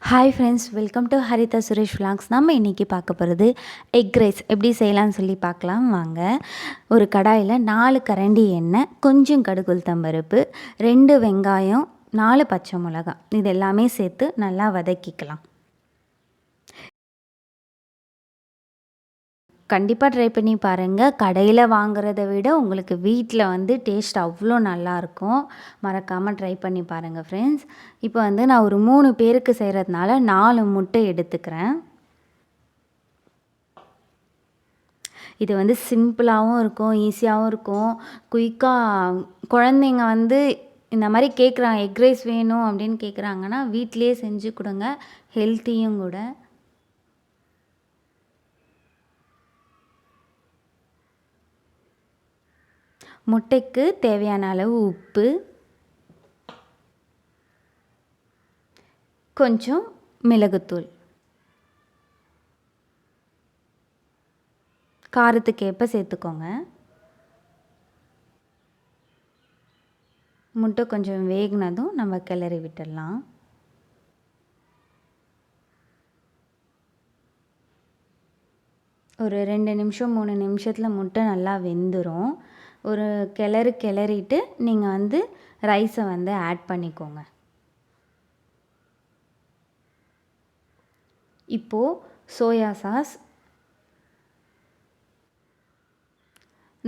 Hi friends, welcome to Haritha Suresh vlogs. நம்ம இன்றைக்கி பார்க்க போகிறது எக் ரைஸ் எப்படி செய்யலாம்னு சொல்லி பார்க்கலாம் வாங்க. ஒரு கடாயில் 4 கரண்டி எண்ணெய், கொஞ்சம் கடுகு உளுத்தம்பருப்பு, 2 வெங்காயம், 4 பச்சை மிளகாய், இது எல்லாமே சேர்த்து நல்லா வதக்கிக்கலாம். கண்டிப்பாக ட்ரை பண்ணி பாருங்கள். கடையில் வாங்குறத விட உங்களுக்கு வீட்டில் டேஸ்ட் அவ்வளோ நல்லாயிருக்கும். மறக்காமல் ட்ரை பண்ணி பாருங்கள் ஃப்ரெண்ட்ஸ். இப்போ நான் ஒரு 3 பேருக்கு செய்கிறதுனால 4 முட்டை எடுத்துக்கிறேன். இது சிம்பிளாகவும் இருக்கும், ஈஸியாகவும் இருக்கும். குயிக்காக குழந்தைங்க இந்த மாதிரி கேட்குறாங்க, எக் ரைஸ் வேணும் அப்படின்னு கேட்குறாங்கன்னா வீட்டிலேயே செஞ்சு கொடுங்க. ஹெல்த்தியும் கூட. முட்டைக்கு தேவையான அளவு உப்பு, கொஞ்சம் மிளகுத்தூள், காரத்துக்கேற்ப சேர்த்துக்கோங்க. முட்டை கொஞ்சம் வேகினதும் நம்ம கிளறி விட்டுடலாம். ஒரு 2 நிமிஷம் 3 நிமிஷத்தில் முட்டை நல்லா வெந்துடும். ஒரு கிளறிட்டு நீங்கள் ரைஸை ஆட் பண்ணிக்கோங்க. இப்போது சோயா சாஸ்,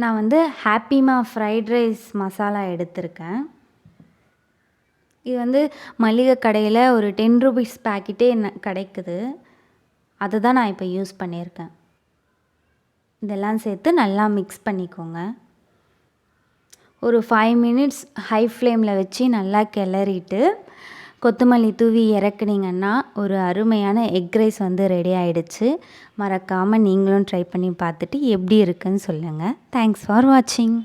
நான் ஹாப்பிமா ஃப்ரைட் ரைஸ் மசாலா எடுத்திருக்கேன். இது மளிகை கடையில் ஒரு 10 ரூபீஸ் பேக்கெட்டே கிடைக்குது. அதை தான் நான் இப்போ யூஸ் பண்ணியிருக்கேன். இதெல்லாம் சேர்த்து நல்லா மிக்ஸ் பண்ணிக்கோங்க. ஒரு 5 மினிட்ஸ் ஹை ஃப்ளேமில் வச்சு நல்லா கிளறிட்டு கொத்தமல்லி தூவி இறக்குனீங்கன்னா ஒரு அருமையான எக் ரைஸ் ரெடி ஆகிடுச்சு. மறக்காமல் நீங்களும் ட்ரை பண்ணி பார்த்துட்டு எப்படி இருக்குன்னு சொல்லுங்கள். தேங்க்ஸ் ஃபார் வாட்சிங்.